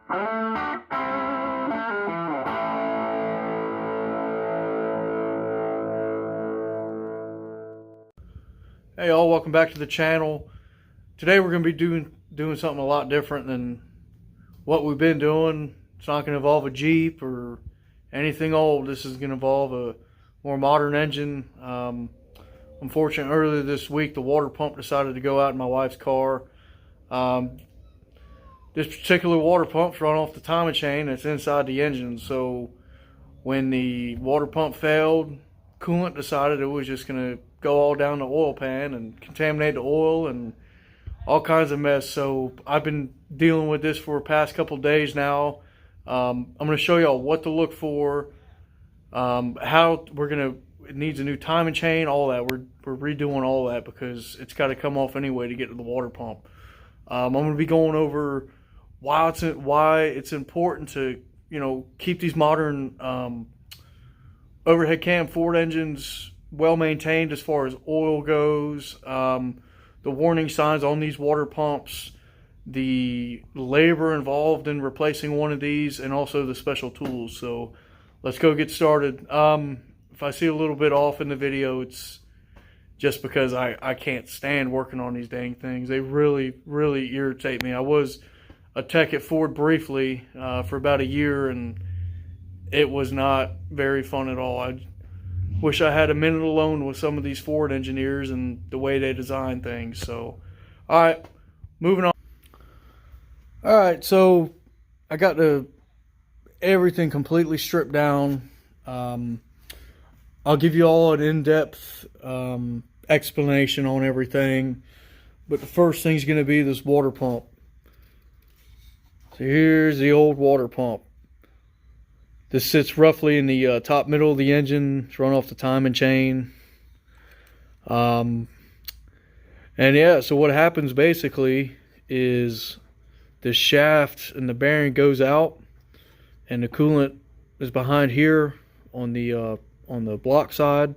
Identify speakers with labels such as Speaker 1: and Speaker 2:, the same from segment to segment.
Speaker 1: Hey y'all, welcome back to the channel. Today we're going to be doing something a lot different than what we've been doing. It's not going to involve a Jeep or anything old. This is going to involve a more modern engine. Unfortunately, earlier this week the water pump decided to go out in my wife's car. This particular water pump's run off the timing chain that's inside the engine. So when the water pump failed, coolant decided it was just going to go all down the oil pan and contaminate the oil and all kinds of mess. So I've been dealing with this for the past couple of days now. I'm going to show y'all what to look for, how it needs a new timing chain, all that. We're redoing all that because it's got to come off anyway to get to the water pump. I'm going to be going over why it's important to, keep these modern overhead cam Ford engines well maintained as far as oil goes, the warning signs on these water pumps, the labor involved in replacing one of these, and also the special tools. So let's go get started. If I see a little bit off in the video, it's just because I can't stand working on these dang things. They really, really irritate me. I was a tech at Ford briefly for about a year, and it was not very fun at all. I wish I had a minute alone with some of these Ford engineers and the way they design things. So, all right, moving on. All right, so I got everything completely stripped down. I'll give you all an in-depth explanation on everything. But the first thing's going to be this water pump. So here's the old water pump. This sits roughly in the top middle of the engine. It's run off the timing chain. And yeah, so what happens basically is the shaft and the bearing goes out, and the coolant is behind here on the block side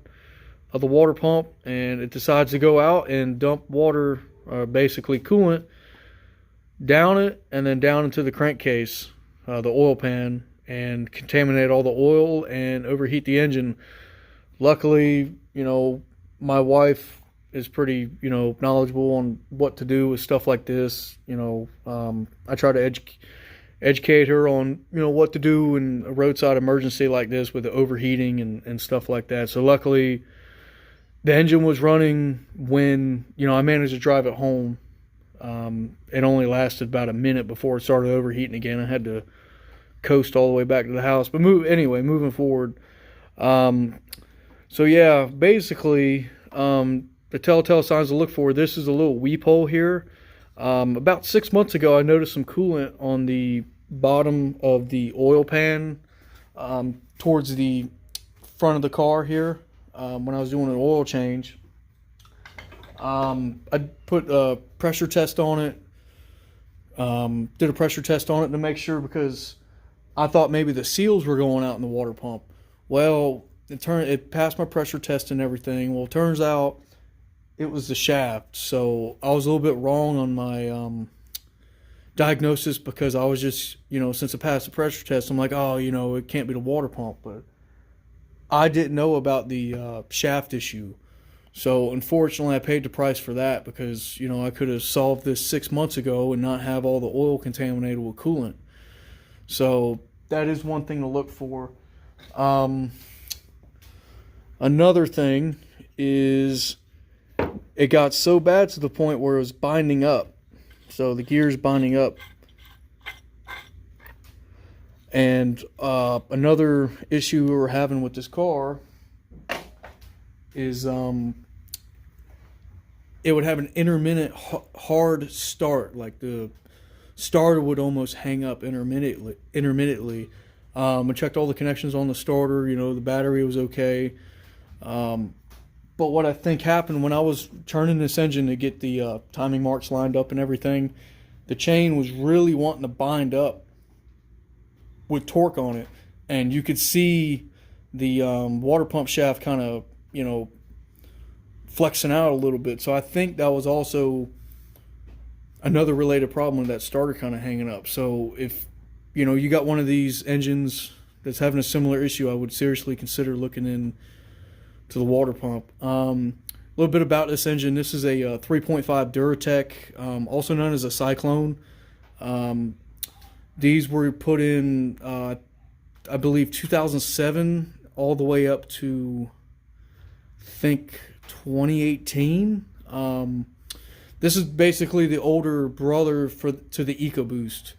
Speaker 1: of the water pump, and it decides to go out and dump water, basically coolant, down it and then down into the crankcase, the oil pan, and contaminate all the oil and overheat the engine. Luckily, my wife is pretty, knowledgeable on what to do with stuff like this. I try to educate her on, what to do in a roadside emergency like this with the overheating and stuff like that. So luckily, the engine was running when, I managed to drive it home. It only lasted about a minute before it started overheating again. I had to coast all the way back to the house, but moving forward. So yeah, basically, the telltale signs to look for, this is a little weep hole here. About 6 months ago, I noticed some coolant on the bottom of the oil pan, towards the front of the car here, when I was doing an oil change. I put a pressure test on it, did a pressure test on it to make sure, because I thought maybe the seals were going out in the water pump. Well, it passed my pressure test and everything. Well, it turns out it was the shaft. So I was a little bit wrong on my diagnosis, because I was just, since I passed the pressure test, I'm like, oh, it can't be the water pump. But I didn't know about the shaft issue. So unfortunately, I paid the price for that, because, I could have solved this 6 months ago and not have all the oil contaminated with coolant. So that is one thing to look for. Another thing is, it got so bad to the point where it was binding up. So the gear's binding up. And another issue we were having with this car is it would have an intermittent hard start. Like the starter would almost hang up intermittently. I checked all the connections on the starter. The battery was okay. But what I think happened when I was turning this engine to get the timing marks lined up and everything, the chain was really wanting to bind up with torque on it. And you could see the water pump shaft kind of, flexing out a little bit. So I think that was also another related problem with that starter kind of hanging up. So if you got one of these engines that's having a similar issue, I would seriously consider looking in to the water pump. A little bit about this engine. This is a 3.5 Duratec, also known as a Cyclone. These were put in, I believe, 2007 all the way up to, I think, 2018. This is basically the older brother to the EcoBoost.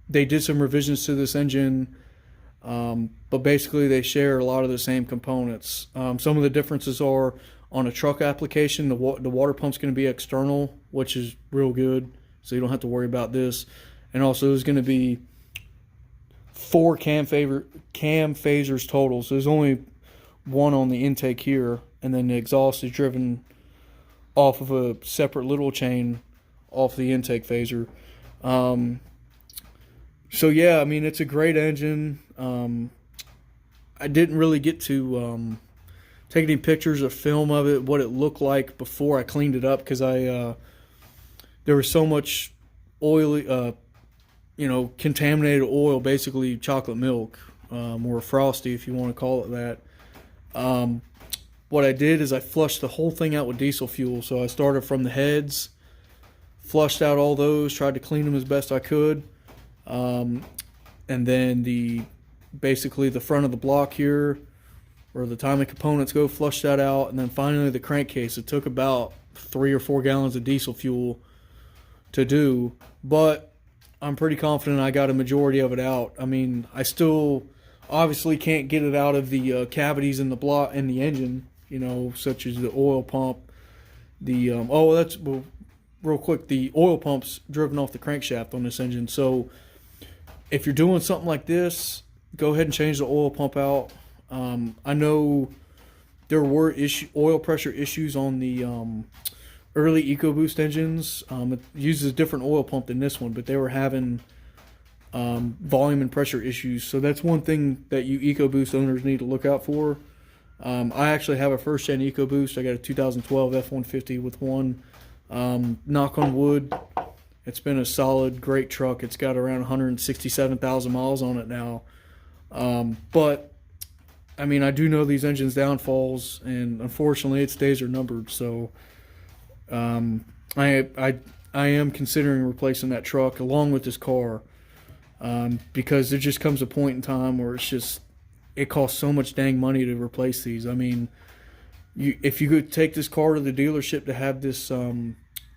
Speaker 1: They did some revisions to this engine, but basically they share a lot of the same components. Some of the differences are on a truck application, the water pump's going to be external, which is real good, so you don't have to worry about this. And also there's going to be 4 cam phasers total, so there's only one on the intake here, and then the exhaust is driven off of a separate little chain off the intake phaser. So yeah, I mean, it's a great engine. I didn't really get to take any pictures or film of it, what it looked like before I cleaned it up, because there was so much oily, contaminated oil, basically chocolate milk, or frosty if you want to call it that. What I did is I flushed the whole thing out with diesel fuel. So I started from the heads, flushed out all those, tried to clean them as best I could. And then basically the front of the block here, where the timing components go, flushed that out. And then finally the crankcase. It took about 3 or 4 gallons of diesel fuel to do, but I'm pretty confident I got a majority of it out. I mean, I still obviously can't get it out of the cavities in the block in the engine, such as the oil pump. Real quick, the oil pump's driven off the crankshaft on this engine. So if you're doing something like this, go ahead and change the oil pump out. I know there were oil pressure issues on the early EcoBoost engines. It uses a different oil pump than this one, but they were having volume and pressure issues. So that's one thing that you EcoBoost owners need to look out for. I actually have a first-gen EcoBoost. I got a 2012 F-150 with one. Knock on wood, it's been a solid, great truck. It's got around 167,000 miles on it now. But I mean, I do know these engines' downfalls, and unfortunately, its days are numbered. So I am considering replacing that truck along with this car, because there just comes a point in time where it costs so much dang money to replace these. I mean, if you could take this car to the dealership to have this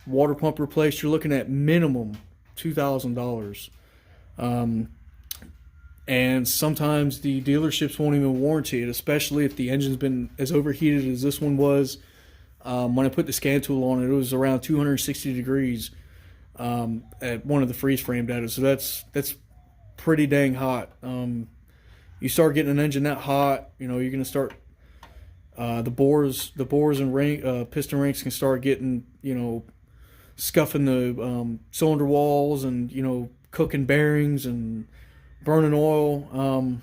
Speaker 1: water pump replaced, you're looking at minimum $2,000. And sometimes the dealerships won't even warranty it, especially if the engine's been as overheated as this one was. When I put the scan tool on it, it was around 260 degrees at one of the freeze frame data. So that's pretty dang hot. You start getting an engine that hot, you're going to start the bores and piston rings can start getting, scuffing the cylinder walls, and cooking bearings and burning oil.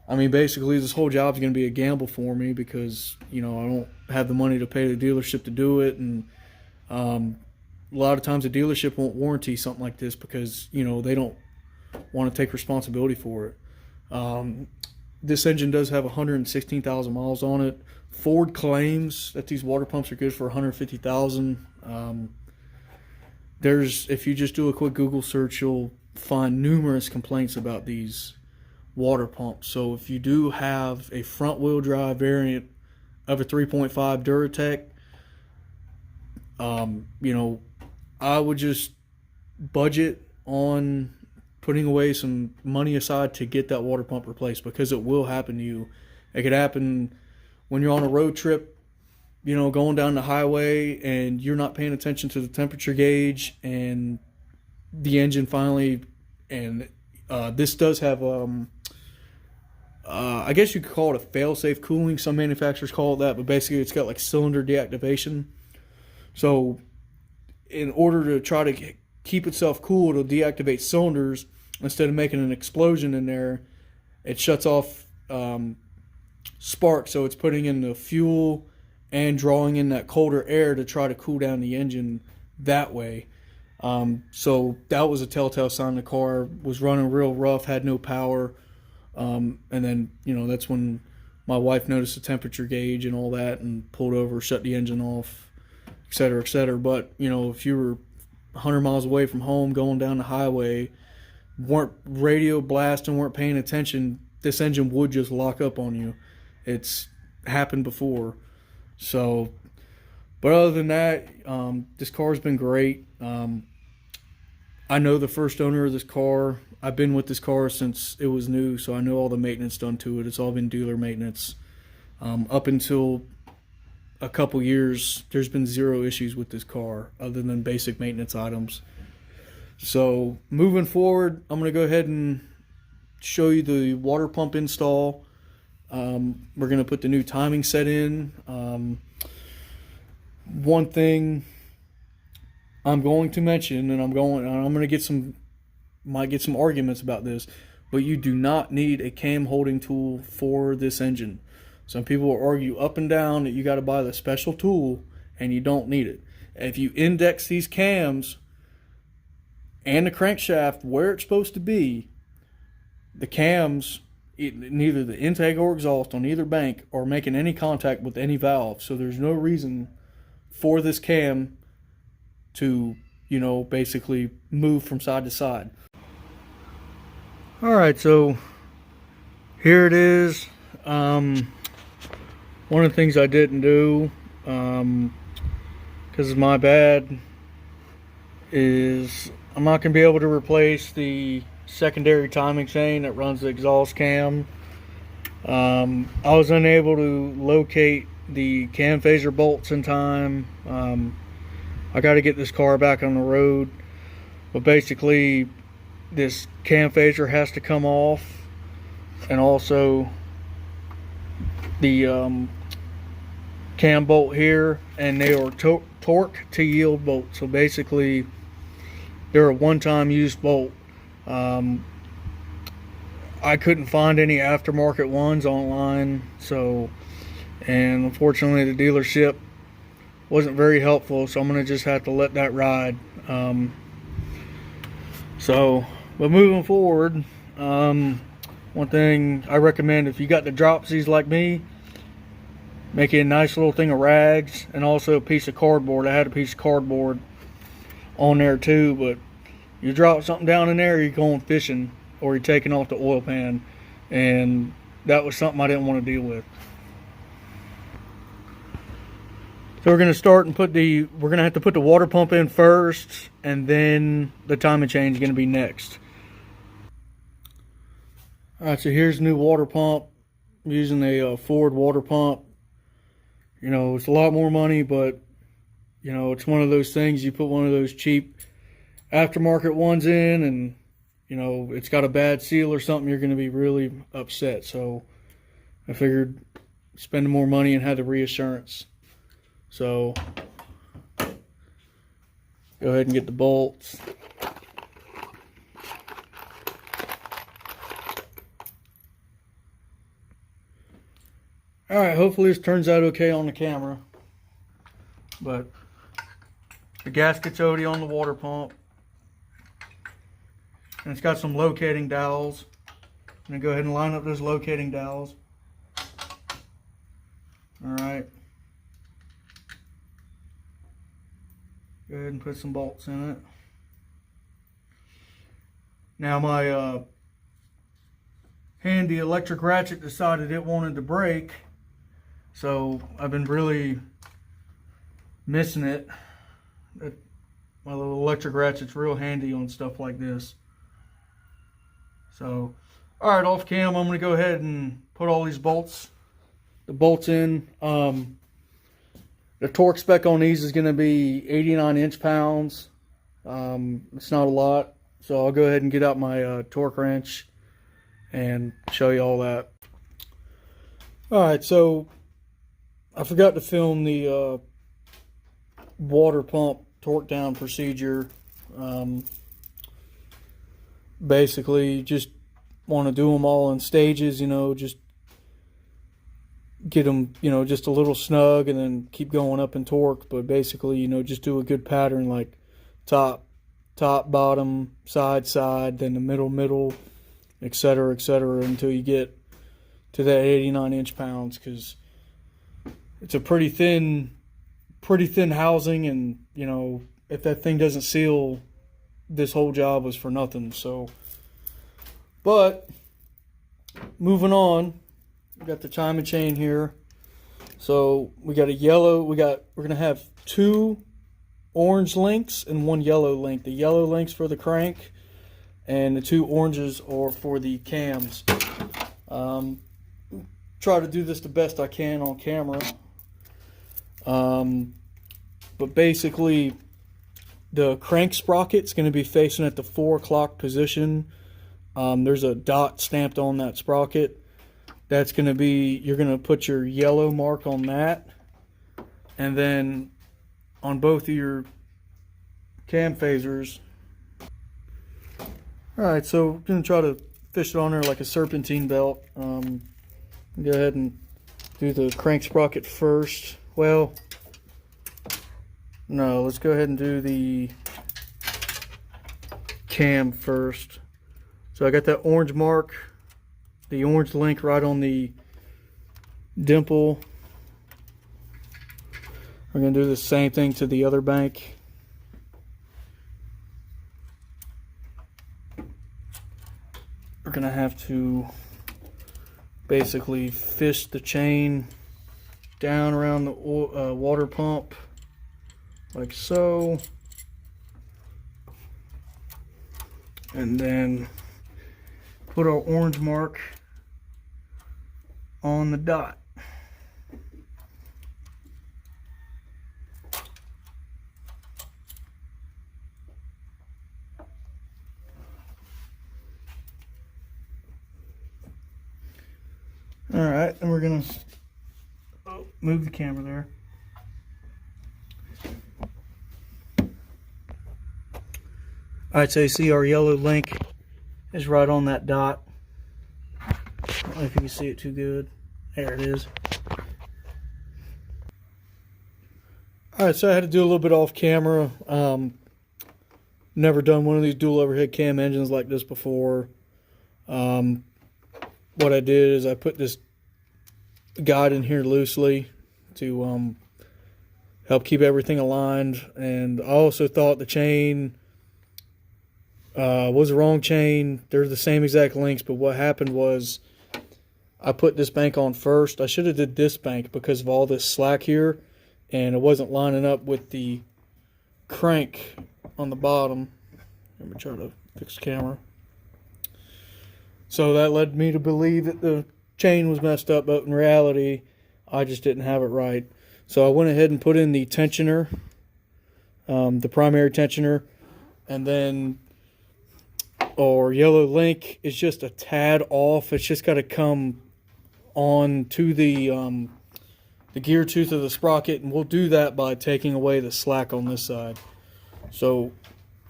Speaker 1: I mean, basically this whole job is going to be a gamble for me, because I don't have the money to pay the dealership to do it, and a lot of times the dealership won't warranty something like this because they don't want to take responsibility for it. This engine does have 116,000 miles on it. Ford claims that these water pumps are good for 150,000. If you just do a quick Google search, you'll find numerous complaints about these water pumps. So if you do have a front wheel drive variant of a 3.5 Duratec, I would just budget on putting away some money aside to get that water pump replaced, because it will happen to you. It could happen when you're on a road trip, going down the highway, and you're not paying attention to the temperature gauge, and the engine finally, and this does have, I guess you could call it a fail-safe cooling. Some manufacturers call it that, but basically it's got like cylinder deactivation. So in order to try to keep itself cool, it'll deactivate cylinders. Instead of making an explosion in there, it shuts off spark, so it's putting in the fuel and drawing in that colder air to try to cool down the engine that way. So that was a telltale sign the car was running real rough, had no power. And then, that's when my wife noticed the temperature gauge and all that and pulled over, shut the engine off, et cetera, et cetera. But, if you were 100 miles away from home going down the highway, weren't radio blasting, weren't paying attention, this engine would just lock up on you. It's happened before. So, but other than that, this car's been great. I know the first owner of this car. I've been with this car since it was new, so I know all the maintenance done to it. It's all been dealer maintenance. Up until a couple years, there's been zero issues with this car other than basic maintenance items. So moving forward, I'm going to go ahead and show you the water pump install. We're going to put the new timing set in. One thing I'm going to mention, and I'm going to might get some arguments about this, but you do not need a cam holding tool for this engine. Some people will argue up and down that you got to buy the special tool, and you don't need it. If you index these cams and the crankshaft where it's supposed to be, the cams, neither the intake or exhaust on either bank are making any contact with any valve. So there's no reason for this cam to, basically move from side to side. All right, so here it is. One of the things I didn't do, because of my bad, is I'm not going to be able to replace the secondary timing chain that runs the exhaust cam. I was unable to locate the cam phaser bolts in time. I got to get this car back on the road, but basically this cam phaser has to come off, and also the cam bolt here, and they are torque to yield bolts. So basically they're a one-time use bolt. I couldn't find any aftermarket ones online, and unfortunately the dealership wasn't very helpful, so I'm gonna just have to let that ride. But moving forward, one thing I recommend, if you got the dropsies like me, make a nice little thing of rags and also a piece of cardboard. I had a piece of cardboard on there too, but you drop something down in there, you're going fishing or you're taking off the oil pan, and that was something I didn't want to deal with. So we're going to start and we're going to have to put the water pump in first, and then the timing chain is going to be next. All right, so here's the new water pump. I'm using a Ford water pump. It's a lot more money, but it's one of those things, you put one of those cheap aftermarket ones in, and it's got a bad seal or something, you're going to be really upset. So I figured spending more money and had the reassurance. So go ahead and get the bolts. Alright, hopefully this turns out okay on the camera. But the gasket's already on the water pump. And it's got some locating dowels. I'm going to go ahead and line up those locating dowels. Alright. Go ahead and put some bolts in it. Now my handy electric ratchet decided it wanted to break. So I've been really missing it. My little electric ratchet's real handy on stuff like this. So, alright, off cam, I'm going to go ahead and put all these bolts in. The torque spec on these is going to be 89 inch-pounds. It's not a lot. So I'll go ahead and get out my torque wrench and show you all that. Alright, so I forgot to film the water pump torque down procedure. Basically, just want to do them all in stages, just get them, just a little snug and then keep going up in torque. But basically, just do a good pattern like top, top, bottom, side, side, then the middle, middle, etc., etc., until you get to that 89 inch-pounds, because it's a pretty thin housing, and you know, if that thing doesn't seal, this whole job was for nothing. So, but moving on, we got the timing chain here. So we got a yellow. We're gonna have 2 orange links and 1 yellow link. The yellow link's for the crank, and the 2 oranges are for the cams. Try to do this the best I can on camera. But basically, the crank sprocket's going to be facing at the 4 o'clock position. There's a dot stamped on that sprocket. That's going to be, you're going to put your yellow mark on that. And then on both of your cam phasers. Alright, so we're going to try to fish it on there like a serpentine belt. Go ahead and do the crank sprocket first. Well, no, let's go ahead and do the cam first. So I got that orange mark, the orange link right on the dimple. We're going to do the same thing to the other bank. We're going to have to basically fish the chain down around the water pump like so, and then put our orange mark on the dot. Alright, and we're gonna move the camera there. Alright, so you see our yellow link is right on that dot. I don't know if you can see it too good. There it is. Alright, so I had to do a little bit off camera. Never done one of these dual overhead cam engines like this before. What I did is I put this guide in here loosely to help keep everything aligned, and I also thought the chain was the wrong chain. They're the same exact links, but what happened was I put this bank on first. I should have did this bank because of all this slack here, and it wasn't lining up with the crank on the bottom. Let me try to fix the camera. So that led me to believe that the chain was messed up, but in reality, I just didn't have it right. So I went ahead and put in the tensioner, the primary tensioner, and then our yellow link is just a tad off. It's just got to come on to the gear tooth of the sprocket, and we'll do that by taking away the slack on this side. So,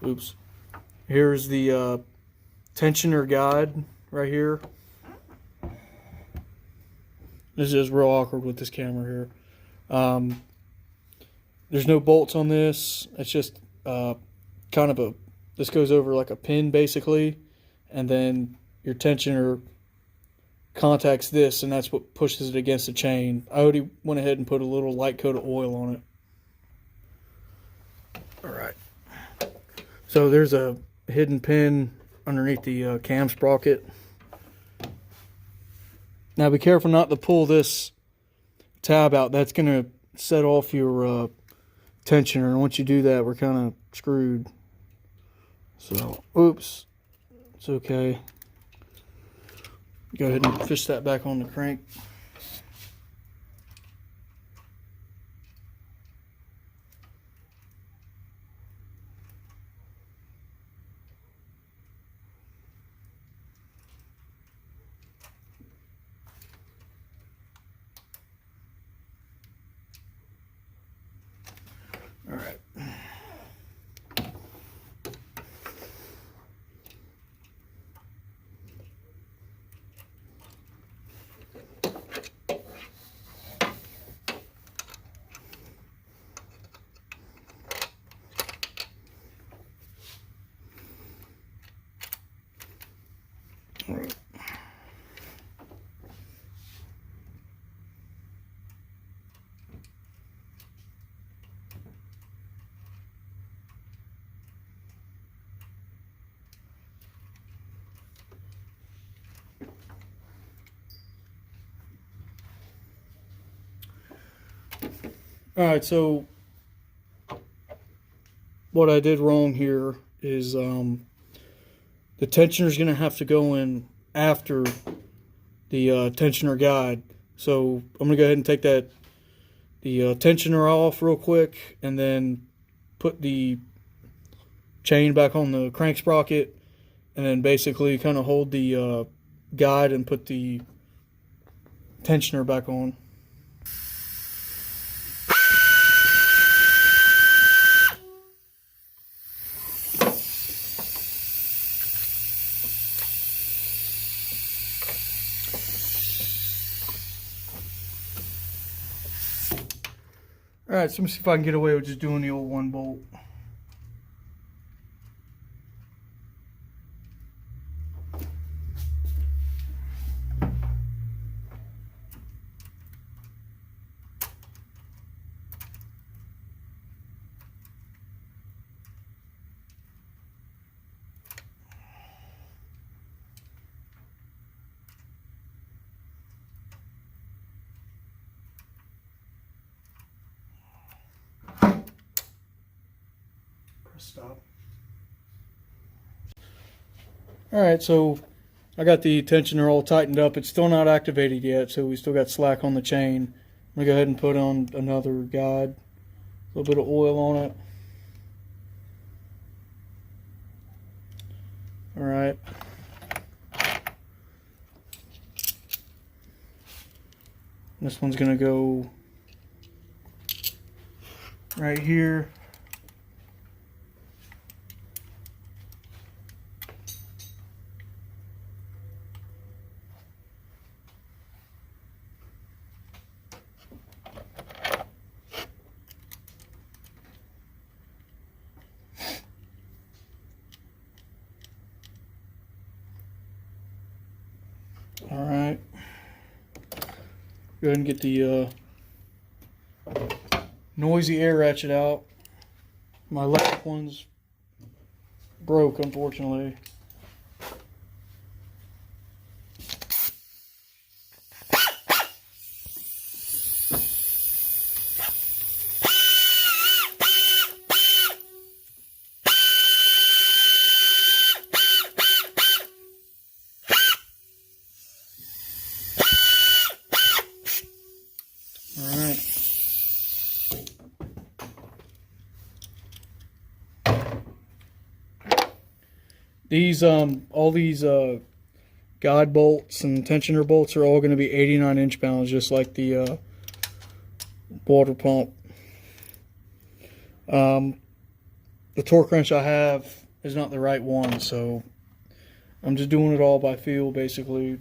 Speaker 1: oops. Here's the tensioner guide right here. This is just real awkward with this camera here. There's no bolts on this. It's just kind of a, this goes over like a pin basically, and then your tensioner contacts this, and that's what pushes it against the chain. I already went ahead and put a little light coat of oil on it. Alright. So there's a hidden pin underneath the cam sprocket. Now be careful not to pull this tab out. That's going to set off your tensioner, and once you do that, we're kind of screwed. So, oops. It's okay. Go ahead and fish that back on the crank. All right.
Speaker 2: All right. All right, so what I did wrong here is the tensioner is going to have to go in after the tensioner guide. So I'm going to go ahead and take the tensioner off real quick, and then put the chain back on the crank sprocket, and then basically kind of hold the guide and put the tensioner back on. All right, so let me see if I can get away with just doing the old 1 bolt. Stop. All right, so I got the tensioner all tightened up. It's still not activated yet, so we still got slack on the chain. I'm gonna go ahead and put on another guide, a little bit of oil on it. All right. This one's gonna go right here. All right. Go ahead and get the noisy air ratchet out. My left one's broke, unfortunately. These all these guide bolts and tensioner bolts are all going to be 89 inch-pounds, just like the water pump. The torque wrench I have is not the right one, so I'm just doing it all by feel, basically.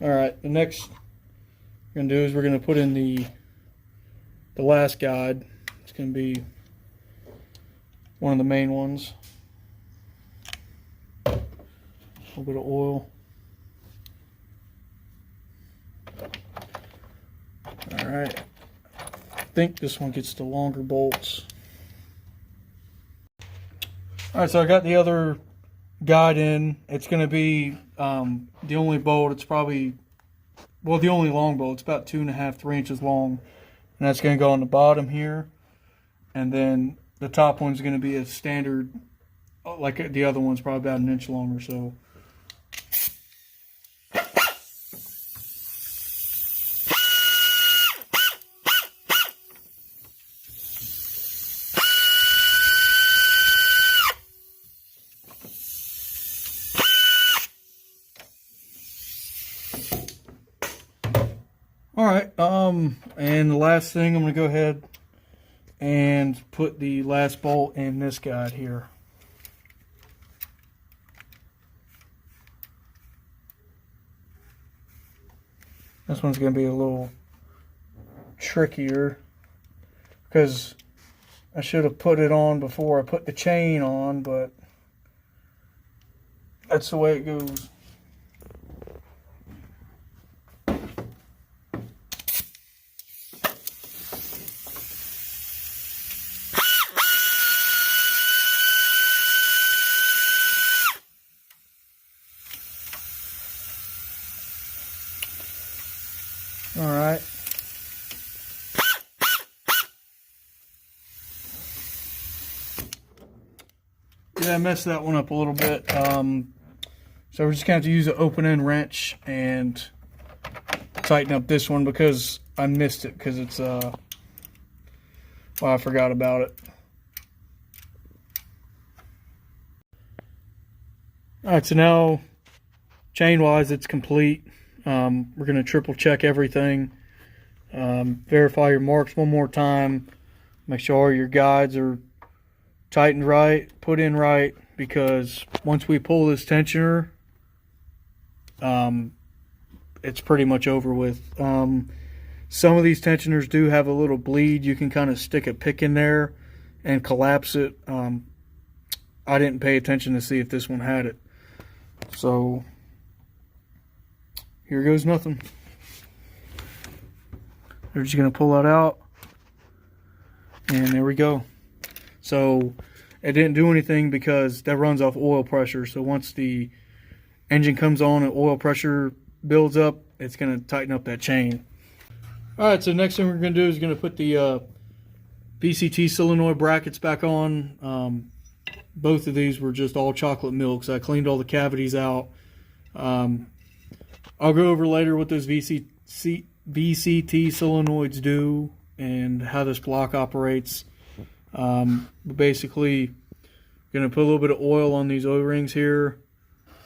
Speaker 2: All right, the next we're going to do is we're going to put in the last guide. It's going to be one of the main ones. A little bit of oil. All right. I think this one gets the longer bolts. All right, so I got the other guide in. It's going to be the only bolt. It's probably, well, the only long bolt. It's about 2.5, 3 inches long. And that's going to go on the bottom here. And then the top one's going to be a standard, like the other one's probably about 1 inch long or so. All right, and the last thing, I'm going to go ahead and put the last bolt in this guide here. This one's going to be a little trickier because I should have put it on before I put the chain on, but That's the way it goes. All right. Yeah, I messed that one up a little bit. So we're just going to have to use an open end wrench and tighten up this one because I missed it because it's, well, I forgot about it. All right, so now chain wise, it's complete. We're going to triple check everything. Verify your marks one more time. Make sure your guides are tightened right, put in right, because once we pull this tensioner, it's pretty much over with. Some of these tensioners do have a little bleed. You can kind of stick a pick in there and collapse it. I didn't pay attention to see if this one had it. So here goes nothing. We're just going to pull that out. And there we go. So it didn't do anything because that runs off oil pressure. So once the engine comes on and oil pressure builds up, it's going to tighten up that chain. All right, so next thing we're going to do is going to put the VCT solenoid brackets back on. Both of these were just all chocolate milk, so I cleaned all the cavities out. I'll go over later what those VCT solenoids do and how this block operates. Basically, going to put a little bit of oil on these O-rings here,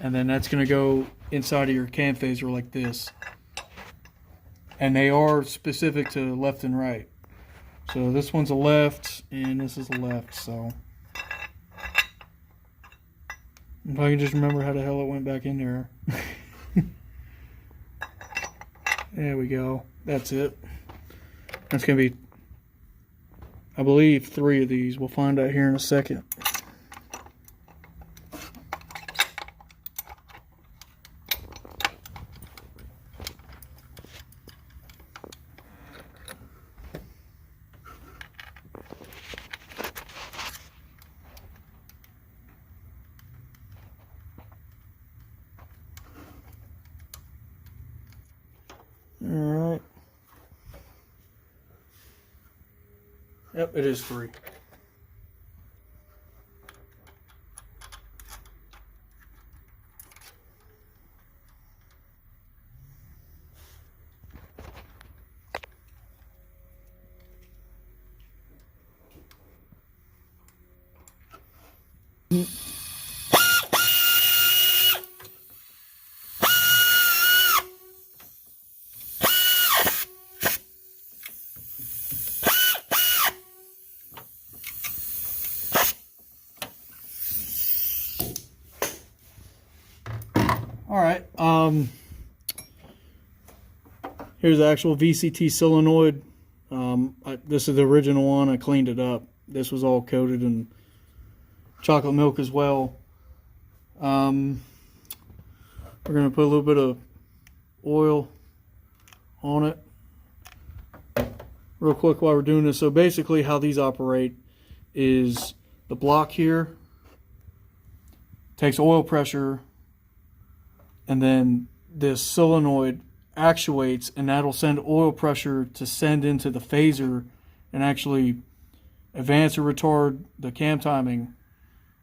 Speaker 2: and then that's going to go inside of your cam phaser like this. And they are specific to left and right. So this one's a left, and this is a left. So if I can just remember how the hell it went back in there. There we go. That's it. That's going to be, I believe, 3 of these. We'll find out here in a second. All right. Yep, it is 3. All right, here's the actual VCT solenoid. This is the original one. I cleaned it up. This was all coated in chocolate milk as well. We're going to put a little bit of oil on it real quick while we're doing this. So basically how these operate is the block here takes oil pressure, and then this solenoid actuates, and that'll send oil pressure to send into the phaser and actually advance or retard the cam timing.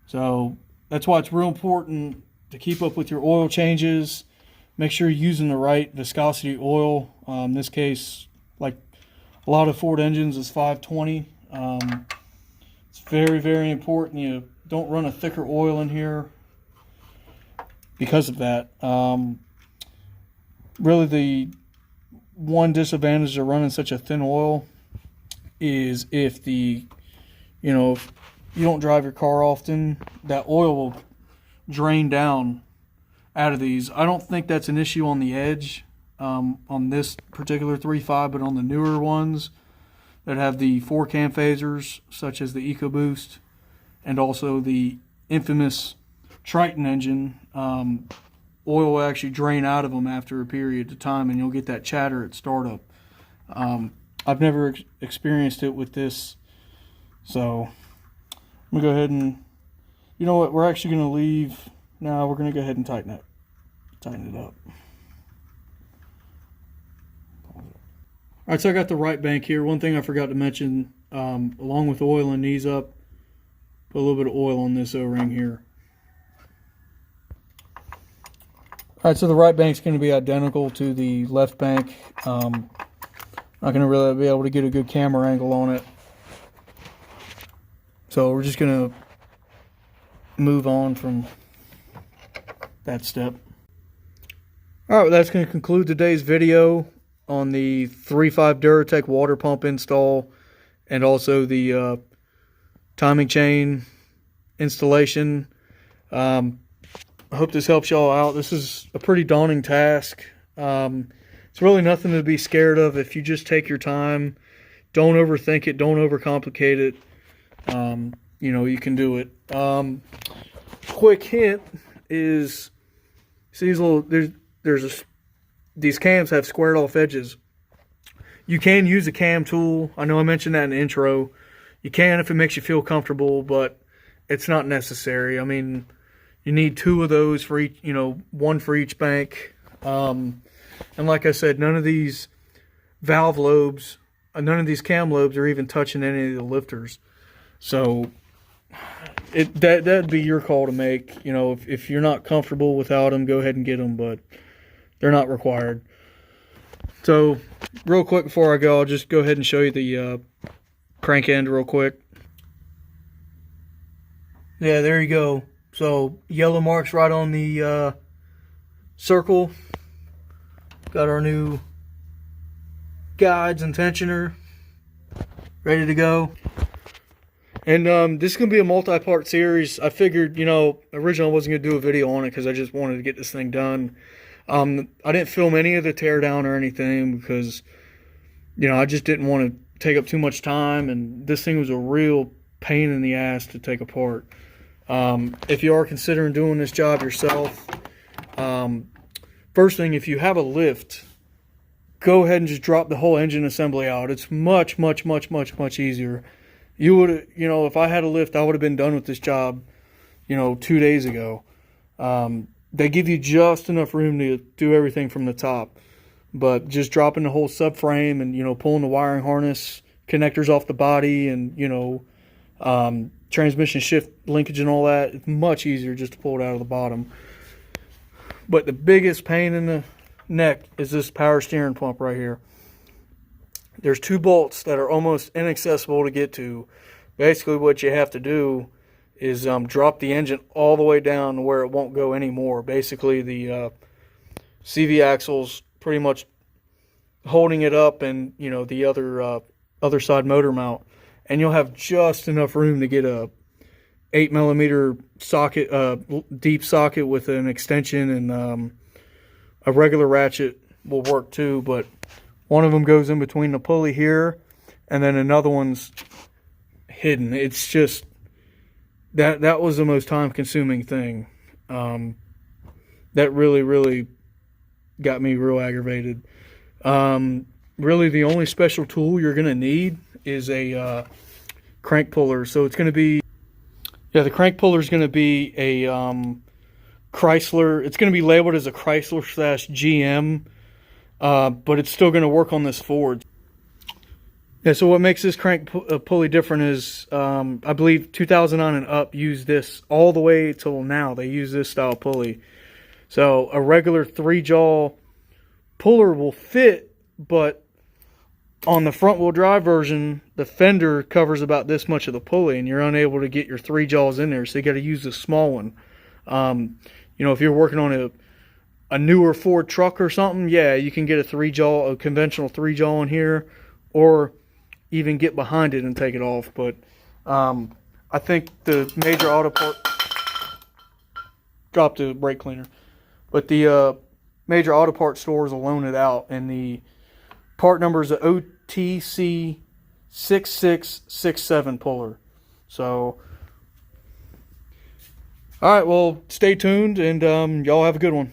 Speaker 2: So that's why it's real important to keep up with your oil changes. Make sure you're using the right viscosity oil. In this case, like a lot of Ford engines, is 520. It's very, very important you don't run a thicker oil in here because of that. Really, the one disadvantage of running such a thin oil is if if you don't drive your car often, that oil will drain down out of these. I don't think that's an issue on the Edge, on this particular 3.5, but on the newer ones that have the 4 cam phasers, such as the EcoBoost, and also the infamous Triton engine, oil will actually drain out of them after a period of time, and you'll get that chatter at startup. I've never experienced it with this, so I'm going to go ahead and, you know what, we're actually going to leave. Now we're going to go ahead and tighten it up. All right, so I got the right bank here. One thing I forgot to mention, along with oiling these up, put a little bit of oil on this O-ring here. All right, so the right bank's going to be identical to the left bank. Not going to really be able to get a good camera angle on it. So we're just going to move on from that step. All right, well, that's going to conclude today's video on the 3.5 Duratec water pump install and also the timing chain installation. I hope this helps y'all out. This is a pretty daunting task. It's really nothing to be scared of if you just take your time. Don't overthink it. Don't overcomplicate it. You know, you can do it. Quick hint is, see these little, these cams have squared off edges. You can use a cam tool. I know I mentioned that in the intro. You can if it makes you feel comfortable, but it's not necessary. I mean, you need 2 of those for each, you know, 1 for each bank. And like I said, none of these valve lobes, none of these cam lobes are even touching any of the lifters. So that'd be your call to make. You know, if you're not comfortable without them, go ahead and get them, but they're not required. So real quick before I go, I'll just go ahead and show you the crank end real quick. Yeah, there you go. So yellow marks right on the circle. Got our new guides and tensioner ready to go. And this is going to be a multi-part series. I figured, you know, originally I wasn't going to do a video on it because I just wanted to get this thing done. I didn't film any of the teardown or anything because, you know, I just didn't want to take up too much time. And this thing was a real pain in the ass to take apart. If you are considering doing this job yourself, first thing, if you have a lift, go ahead and just drop the whole engine assembly out. It's much, much, much, much, much easier. You would, you know, if I had a lift, I would have been done with this job, you know, 2 days ago. They give you just enough room to do everything from the top, but just dropping the whole subframe and, you know, pulling the wiring harness connectors off the body and, you know, transmission shift linkage and all that, it's much easier just to pull it out of the bottom. But the biggest pain in the neck is this power steering pump right here. There's 2 bolts that are almost inaccessible to get to. Basically what you have to do is drop the engine all the way down to where it won't go anymore. Basically the CV axle's pretty much holding it up, and you know the other side motor mount, and you'll have just enough room to get a 8mm socket, deep socket with an extension, and a regular ratchet will work too, but one of them goes in between the pulley here, and then another one's hidden. It's just that was the most time-consuming thing. That really got me real aggravated. Really, the only special tool you're gonna need is a crank puller. So it's gonna be, yeah, the crank puller is gonna be a Chrysler. It's gonna be labeled as a Chrysler/GM. But it's still going to work on this Ford. Yeah, so what makes this crank pulley different is, I believe 2009 and up use this all the way till now. They use this style pulley. So a regular 3-jaw puller will fit, but on the front wheel drive version, the fender covers about this much of the pulley, and you're unable to get your 3 jaws in there. So you got to use the small one. You know, if you're working on a newer Ford truck or something, yeah, you can get a conventional 3-jaw in here, or even get behind it and take it off. But I think the major auto part, drop the brake cleaner, but the major auto part stores will loan it out, and the part number is a OTC 6667 puller. So All right, well, stay tuned, and y'all have a good one.